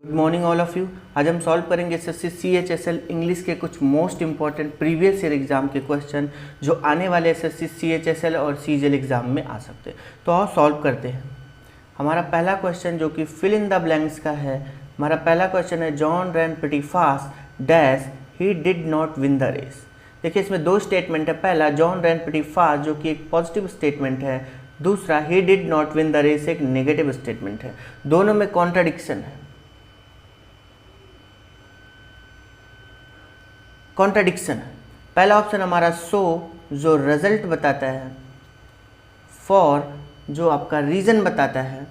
Good morning all of you. आज हम solve करेंगे एसएससी CHSL इंग्लिश के कुछ most important previous year exam के क्वेश्चन जो आने वाले एसएससी CHSL और CGL एग्जाम में आ सकते हैं। तो आओ सॉल्व करते हैं। हमारा पहला क्वेश्चन जो कि फिल इन द ब्लैंक्स का है, हमारा पहला क्वेश्चन है John ran pretty fast dash he did not win the race. देखिए इसमें दो स्टेटमेंट है। पहला जॉन रैन प्रीटी फास्ट जो कि एक पॉजिटिव स्टेटमेंट है, दूसरा he did not win the race एक नेगेटिव स्टेटमेंट है। दोनों में कॉन्ट्राडिक्शन है। कॉन्ट्राडिक्शन है। पहला ऑप्शन हमारा सो जो रिजल्ट बताता है, फॉर जो आपका रीजन बताता है,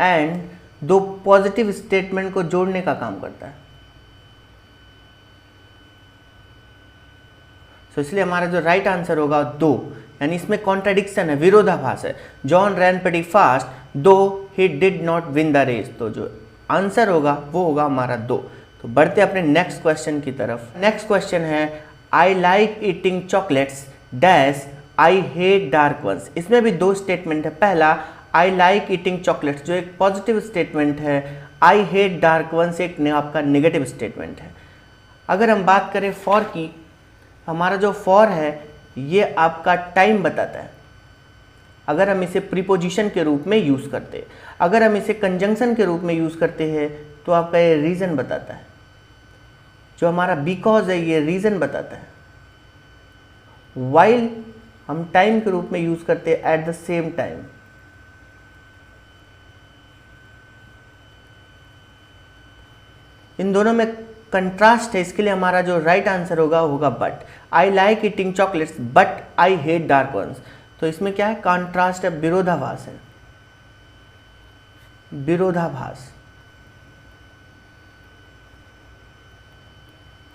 एंड दो पॉजिटिव स्टेटमेंट को जोड़ने का काम करता है। तो इसलिए हमारा जो राइट आंसर होगा दो, यानी इसमें कॉन्ट्राडिक्शन है, विरोधाभास है। जॉन रैन प्रीटी फास्ट दो he did not win the race, तो जो आंसर होगा वो होगा हमारा दो। तो बढ़ते अपने नेक्स्ट क्वेश्चन की तरफ। नेक्स्ट क्वेश्चन है I like eating chocolates dash I hate dark ones. इसमें भी दो स्टेटमेंट है। पहला आई लाइक ईटिंग चॉकलेट्स जो एक पॉजिटिव स्टेटमेंट है, आई हेट डार्क वंस एक आपका नेगेटिव स्टेटमेंट है। अगर हम बात करें फॉर की, हमारा जो फॉर है ये आपका टाइम बताता है अगर हम इसे प्रीपोजिशन के रूप में यूज़ करते हैं। अगर हम इसे कंजंक्शन के रूप में यूज़ करते हैं तो आपका ये रीज़न बताता है। जो हमारा बिकॉज है ये रीज़न बताता है। वाइल हम टाइम के रूप में यूज़ करते हैं एट द सेम टाइम। इन दोनों में कंट्रास्ट है, इसके लिए हमारा जो राइट आंसर होगा but. I like eating chocolates but I hate dark ones. तो इसमें क्या है, कॉन्ट्रास्ट है, विरोधाभास है, विरोधाभास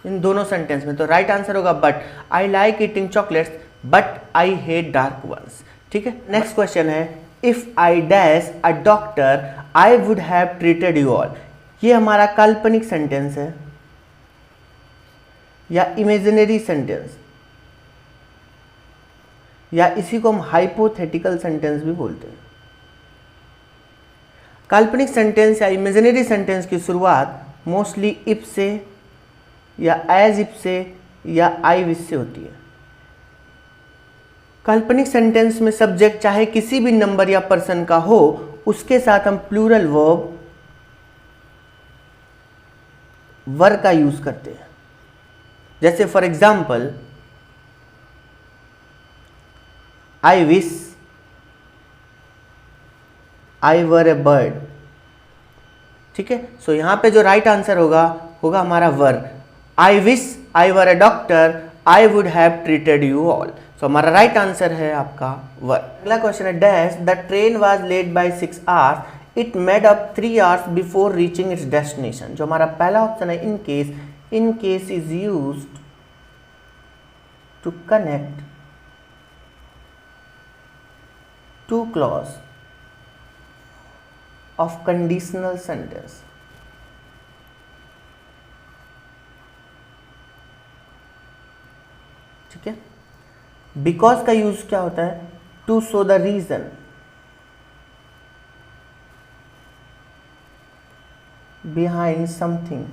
इन दोनों सेंटेंस में। तो राइट आंसर होगा but. I like eating chocolates but I hate dark ones. ठीक है। नेक्स्ट क्वेश्चन है if I dash a doctor I would have treated you all. ये हमारा काल्पनिक सेंटेंस है या इमेजिनरी सेंटेंस, या इसी को हम हाइपोथेटिकल सेंटेंस भी बोलते हैं। काल्पनिक सेंटेंस या इमेजिनरी सेंटेंस की शुरुआत मोस्टली इफ से या एज इफ से या आई विश से होती है। काल्पनिक सेंटेंस में सब्जेक्ट चाहे किसी भी नंबर या पर्सन का हो, उसके साथ हम प्लूरल वर्ब वर का यूज करते हैं। जैसे for example I wish I were A bird. ठीक है। सो यहां पे जो राइट आंसर होगा हमारा were. I wish I were a doctor I would have treated you all. So हमारा राइट आंसर है आपका वर। अगला क्वेश्चन है dash the train was late by 6 hours it made up 3 hours before reaching its destination. जो हमारा पहला option है in case is used to connect two clause of conditional sentence। ठीक है। बिकॉज का यूज क्या होता है, to show the reason, behind something.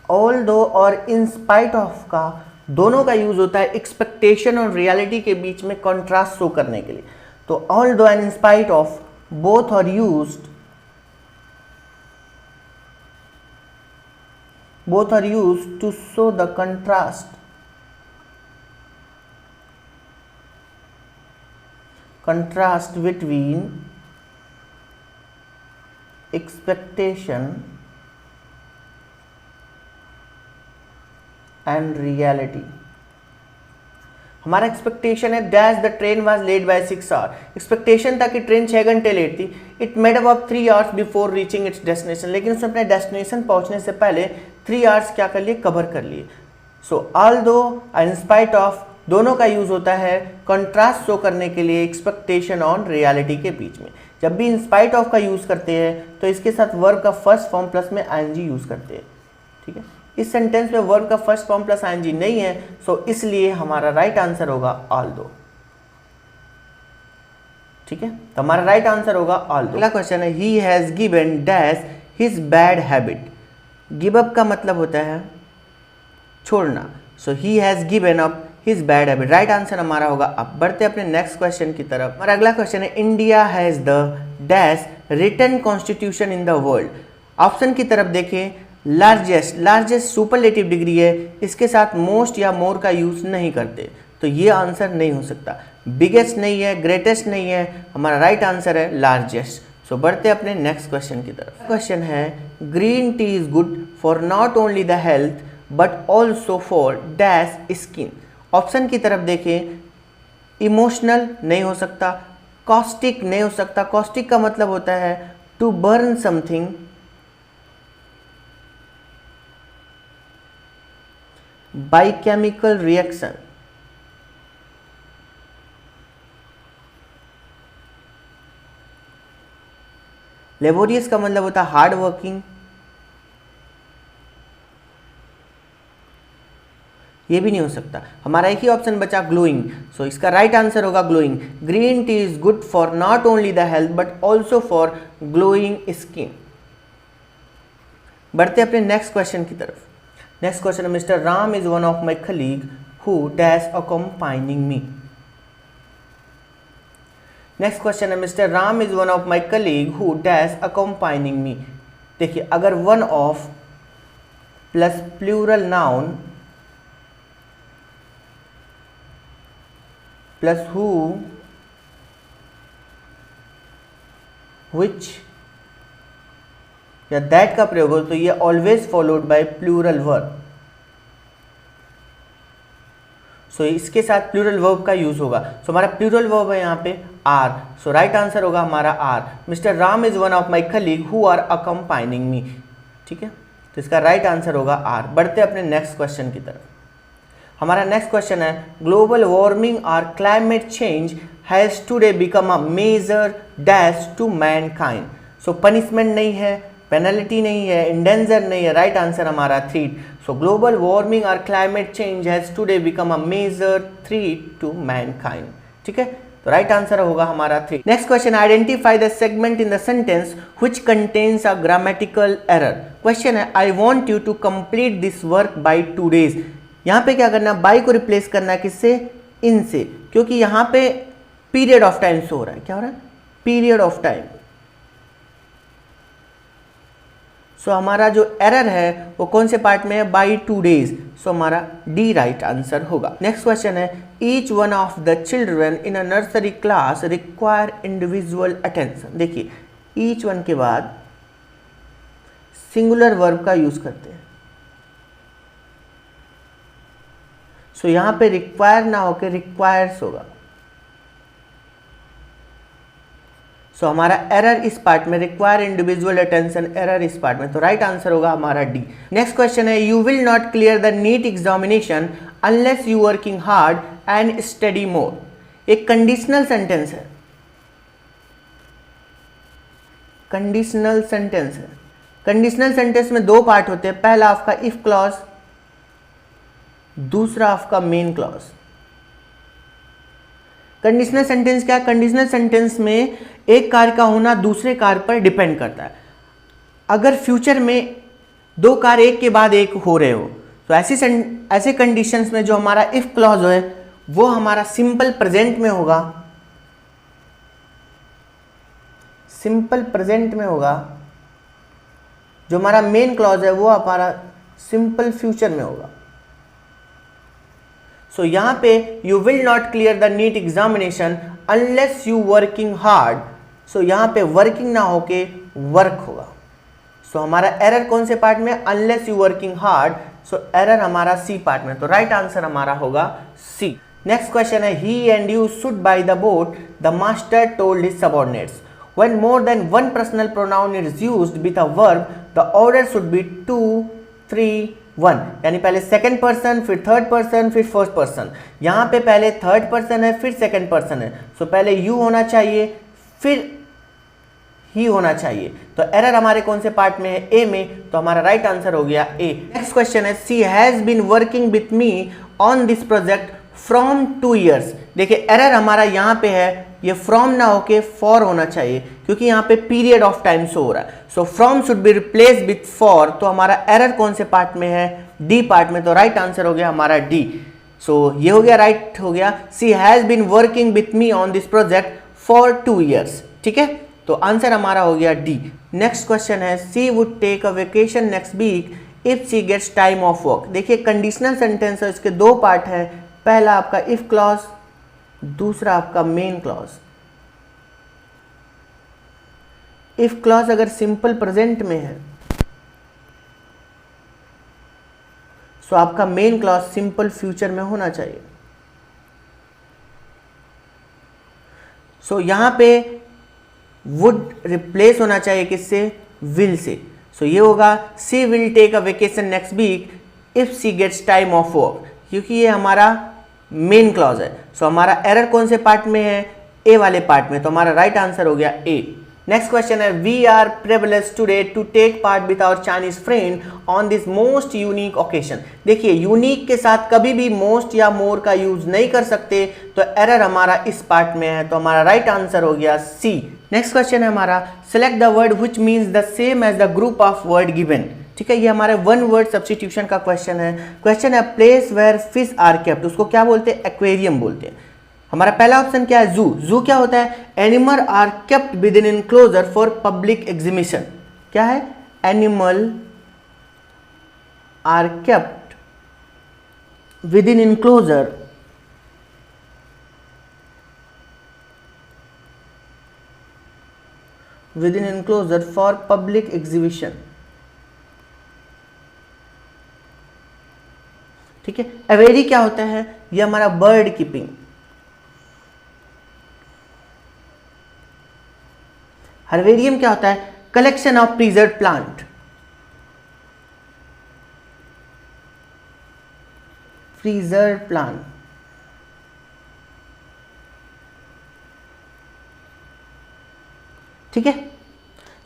Although और इन स्पाइट ऑफ का दोनों का यूज होता है एक्सपेक्टेशन और रियलिटी के बीच में कॉन्ट्रास्ट शो करने के लिए। तो although and in spite of both are used to show the contrast between expectation and reality. हमारा एक्सपेक्टेशन है dash the train was late by 6 hour. Expectation था कि ट्रेन 6 घंटे लेट थी। It made up 3 hours before reaching its destination, लेकिन उसने अपने destination पहुंचने से पहले 3 आवर्स क्या कर लिए, कवर कर लिए। सो although and in spite of दोनों का यूज होता है कंट्रास्ट शो करने के लिए एक्सपेक्टेशन और रियलिटी के बीच में। जब भी इन स्पाइट ऑफ का यूज करते हैं तो इसके साथ वर्ब का फर्स्ट फॉर्म प्लस में आईएनजी यूज करते हैं। ठीक है। इस सेंटेंस में वर्ब का फर्स्ट फॉर्म प्लस आईएनजी नहीं है, सो इसलिए हमारा राइट आंसर होगा ऑल्दो। ठीक है, तो हमारा राइट आंसर होगा ऑल। अगला क्वेश्चन है he has given dash his bad habit. Give up का मतलब होता है छोड़ना, so he has given up his bad habit. Right answer हमारा होगा अब। बढ़ते अपने नेक्स्ट क्वेश्चन की तरफ। हमारा अगला क्वेश्चन है India has the dash written constitution in the world. Option की तरफ देखें, लार्जेस्ट, लार्जेस्ट सुपरलेटिव डिग्री है, इसके साथ मोस्ट या मोर का यूज नहीं करते, तो ये आंसर नहीं हो सकता। बिगेस्ट नहीं है, ग्रेटेस्ट नहीं है, हमारा राइट आंसर है लार्जेस्ट। सो बढ़ते अपने नेक्स्ट क्वेश्चन की तरफ। क्वेश्चन है green tea is good for not only the health but also for dash skin. Option की तरफ देखें, इमोशनल नहीं हो सकता, कॉस्टिक नहीं हो सकता। कॉस्टिक का मतलब होता है to burn something, by chemical reaction. Laborious का मतलब होता है हार्ड वर्किंग, ये भी नहीं हो सकता। हमारा एक ही ऑप्शन बचा ग्लोइंग, सो इसका राइट आंसर होगा glowing. Green tea is good for not only the health but also for glowing skin. बढ़ते अपने नेक्स्ट क्वेश्चन की तरफ। नेक्स्ट क्वेश्चन है mister Ram is one of my colleague who dash accompanying me. Next question है mister Ram is one of my colleague who dash accompanying me. देखिए, अगर one of plus plural noun plus who which या that का प्रयोग हो तो ये always followed by plural verb. So इसके साथ प्लूरल वर्ब का यूज होगा। सो हमारा प्लूरल वर्ब है यहाँ पे आर, सो राइट आंसर होगा हमारा are. Mister Ram is one of my colleague who are accompanying me. ठीक है, तो इसका राइट आंसर होगा आर। बढ़ते अपने नेक्स्ट क्वेश्चन की तरफ। हमारा नेक्स्ट क्वेश्चन है ग्लोबल वार्मिंग और climate change has today become a major dash to mankind. So punishment नहीं है, पेनल्टी नहीं है, इंडेंजर नहीं है, राइट आंसर हमारा थ्रीट। सो ग्लोबल वार्मिंग और climate change has today become a major threat to mankind. ठीक है, तो राइट आंसर होगा हमारा three. Next question, identify the segment in the sentence which contains a grammatical error. Question है I want you to complete this work by 2 days। यहाँ पे क्या करना, बाई को रिप्लेस करना है किससे, इन से, क्योंकि यहाँ पे पीरियड ऑफ टाइम शो हो रहा है। क्या हो रहा है, पीरियड ऑफ टाइम। सो हमारा जो एरर है वो कौन से पार्ट में है, बाई 2 days। सो हमारा डी राइट आंसर होगा। नेक्स्ट क्वेश्चन है each one of the children in a nursery class require individual attention. देखिए, ईच वन के बाद सिंगुलर वर्ब का यूज करते हैं। सो यहां पे रिक्वायर ना होकर रिक्वायर्स होगा। सो हमारा एरर इस पार्ट में, रिक्वायर इंडिविजुअल अटेंशन, एरर इस पार्ट में, तो राइट आंसर होगा हमारा डी। नेक्स्ट क्वेश्चन है you will not clear the NEET examination unless you working hard and study more. एक कंडीशनल सेंटेंस है, कंडीशनल सेंटेंस है। कंडीशनल सेंटेंस में 2 पार्ट होते हैं, पहला आपका इफ क्लॉज, दूसरा आपका मेन क्लॉज। कंडीशनल सेंटेंस क्या है, कंडीशनल सेंटेंस में एक कार्य का होना दूसरे कार्य पर डिपेंड करता है। अगर फ्यूचर में 2 कार्य एक के बाद एक हो रहे हो तो ऐसे कंडीशंस में जो हमारा इफ क्लॉज है वो हमारा सिंपल प्रेजेंट में होगा, सिंपल प्रेजेंट में होगा। जो हमारा मेन क्लॉज है वो हमारा सिंपल फ्यूचर में होगा। सो यहां पे you will not clear the NEET examination unless you working hard. So यहां पे वर्किंग ना होके वर्क होगा। सो हमारा एरर कौन से पार्ट में, unless you working hard. So error हमारा सी पार्ट में, तो राइट आंसर हमारा होगा सी। नेक्स्ट क्वेश्चन है he and you should buy the boat the master told his subordinates. When more than one personal pronoun is used with a verb, the order should be 2, 3, 1। यानी पहले second person, फिर third person, फिर first person. यहाँ पे पहले third person है, फिर second person है। सो पहले यू होना चाहिए, फिर ही होना चाहिए। तो एरर हमारे कौन से पार्ट में है, ए में, तो हमारा राइट आंसर हो गया ए। नेक्स्ट क्वेश्चन है she has been working with me on this project from 2 years। देखिए एरर हमारा यहाँ पे है, ये फ्रॉम ना होके फॉर होना चाहिए क्योंकि यहाँ पे पीरियड ऑफ टाइम शो हो रहा है। So from should be replace with for. तो हमारा एरर कौन से पार्ट में है? डी पार्ट में। तो राइट आंसर हो गया हमारा डी। सो ये हो गया, राइट हो गया। She has been working with me on this project for 2 years। ठीक है, तो आंसर हमारा हो गया डी। नेक्स्ट क्वेश्चन है she would take a vacation next week if she gets time off work. देखिए कंडीशनल सेंटेंस है, इसके 2 पार्ट है। पहला आपका इफ क्लॉज, दूसरा आपका मेन क्लॉज। इफ क्लॉज अगर सिंपल प्रेजेंट में है तो आपका मेन क्लॉज सिंपल फ्यूचर में होना चाहिए। सो यहां पे वुड रिप्लेस होना चाहिए किससे? Will say. सो ये होगा she will take a vacation next week if she gets time off work, क्योंकि ये हमारा मेन क्लॉज है। सो हमारा एरर कौन से पार्ट में है? ए वाले पार्ट में। तो हमारा राइट आंसर हो गया ए। नेक्स्ट क्वेश्चन है we are privileged today to take part with our Chinese friend on this most unique occasion. देखिए यूनिक के साथ कभी भी मोस्ट या मोर का यूज नहीं कर सकते, तो एरर हमारा इस पार्ट में है। तो हमारा राइट आंसर हो गया सी। नेक्स्ट क्वेश्चन है हमारा select the word which means the same as the group of word given. ठीक है, ये हमारे 1 वर्ड सब्स्टिट्यूशन का क्वेश्चन है। क्वेश्चन है place where fish are kept, उसको क्या बोलते हैं? एक्वेरियम बोलते हैं। हमारा पहला ऑप्शन क्या है? जू। जू क्या होता है? Animal are kept within enclosure for public exhibition. क्या है? Animal are kept within enclosure for public exhibition. ठीक है, एवेरी क्या होता है? ये हमारा बर्ड कीपिंग। हर्बेरियम क्या होता है? Collection of preserve plant. Preserve plant. ठीक है,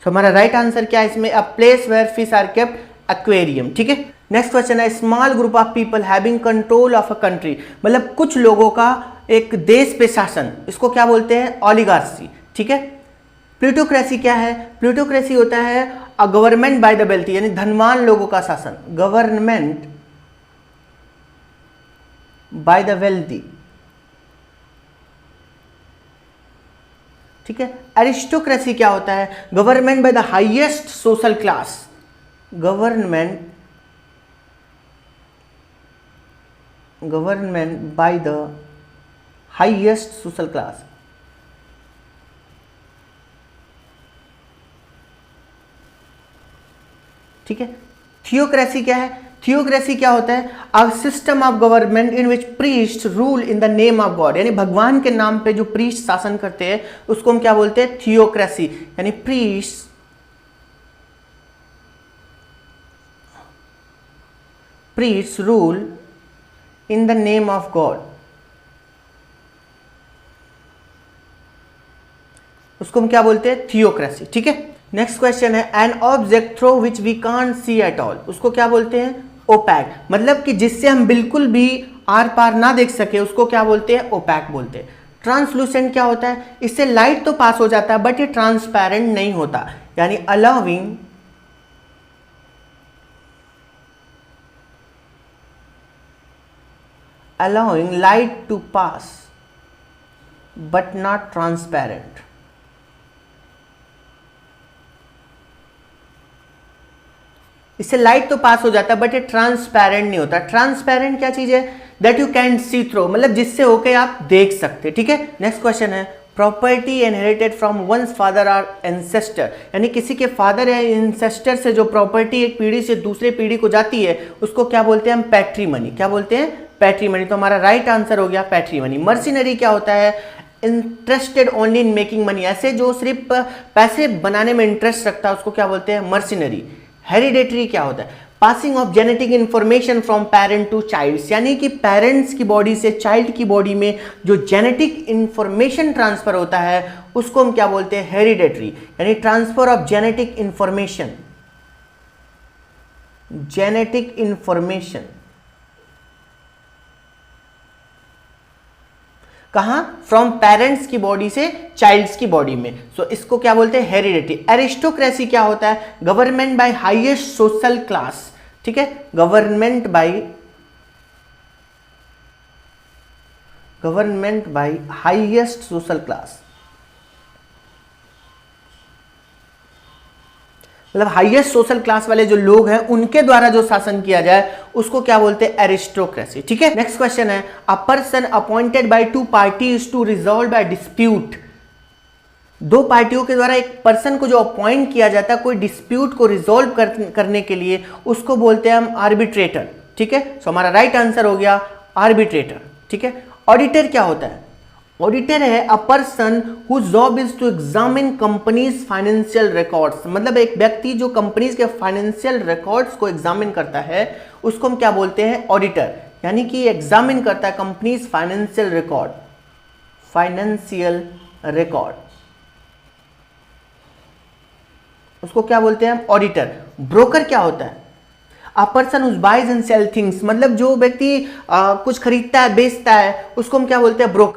तो हमारा राइट आंसर क्या है इसमें? A place where fish are kept, aquarium. ठीक है, नेक्स्ट क्वेश्चन है small group of people having control of a country. मतलब कुछ लोगों का एक देश पे शासन, इसको क्या बोलते हैं? ओलिगार्ची। ठीक है, प्लूटोक्रेसी क्या है? प्लूटोक्रेसी होता है a government by the wealthy, यानी धनवान लोगों का शासन। Government by the wealthy. ठीक है, एरिस्टोक्रेसी क्या होता है? Government by the highest social class. Government by the highest social class. ठीक है, थियोक्रेसी क्या है? थियोक्रेसी क्या होता है? A system of government in which priest rule in the name of God, यानी भगवान के नाम पे जो प्रीस्ट शासन करते हैं उसको हम क्या बोलते हैं? थियोक्रेसी। यानी priest rule in the name of God, उसको हम क्या बोलते हैं? थियोक्रेसी। ठीक है, नेक्स्ट क्वेश्चन है an object through which we can't see at all, उसको क्या बोलते हैं? ओपैक। मतलब कि जिससे हम बिल्कुल भी आर पार ना देख सके उसको क्या बोलते हैं? ओपैक बोलते हैं। ट्रांसलूसेंट क्या होता है? इससे लाइट तो पास हो जाता है बट ये ट्रांसपेरेंट नहीं होता, यानी allowing light to pass but not transparent. इससे लाइट तो पास हो जाता है बट ये ट्रांसपेरेंट नहीं होता। ट्रांसपेरेंट क्या चीज है? That you can see through, मतलब जिससे होके आप देख सकते। ठीक है, नेक्स्ट क्वेश्चन है property inherited from one's father or ancestor, यानी किसी के फादर या एंसेस्टर से जो प्रॉपर्टी एक पीढ़ी से दूसरे पीढ़ी को जाती है उसको क्या बोलते हैं हम? पैट्रीमनी। क्या बोलते हैं? पैट्रीमनी। तो हमारा राइट आंसर हो गया पैट्रीमनी। मर्सिनरी क्या होता है? Interested only in making money, ऐसे जो सिर्फ पैसे बनाने में इंटरेस्ट रखता है उसको क्या बोलते हैं? मर्सिनरी। हेरिडेटरी क्या होता है? Passing of genetic information from parent to child, यानी कि पेरेंट्स की बॉडी से चाइल्ड की बॉडी में जो जेनेटिक इंफॉर्मेशन ट्रांसफर होता है उसको हम क्या बोलते हैं? हेरिडेटरी, यानी transfer of genetic information. Genetic information कहाँ? फ्रॉम पेरेंट्स की बॉडी से चाइल्ड्स की बॉडी में। सो इसको क्या बोलते हैं? हेरिडिटी। एरिस्टोक्रेसी क्या होता है? Government by highest social class, ठीक है, government by highest social class, मतलब हाईएस्ट सोशल क्लास वाले जो लोग हैं उनके द्वारा जो शासन किया जाए उसको क्या बोलते हैं? एरिस्टोक्रेसी, ठीक है। नेक्स्ट क्वेश्चन है, a person appointed by two parties to resolve a dispute. दो पार्टियों के द्वारा एक पर्सन को जो अपॉइंट किया जाता है कोई डिस्प्यूट को रिजॉल्व करने के लिए, उसको बोलते हैं हम आर्बिट्रेटर, ठीक है। सो हमारा राइट आंसर हो गया आर्बिट्रेटर, ठीक है। ऑडिटर क्या होता है? ऑडिटर है a person who job is to examine companies financial records, मतलब एक व्यक्ति जो कंपनीज के फाइनेंशियल रिकॉर्ड्स को एग्जामिन करता है उसको हम क्या बोलते हैं? ऑडिटर, यानी कि एग्जामिन करता है कंपनीज फाइनेंशियल रिकॉर्ड, उसको क्या बोलते हैं हम? ऑडिटर। ब्रोकर क्या होता है? A person who buys and sell things, मतलब जो व्यक्ति कुछ खरीदता है बेचता है उसको हम क्या बोलते हैं? ब्रोकर।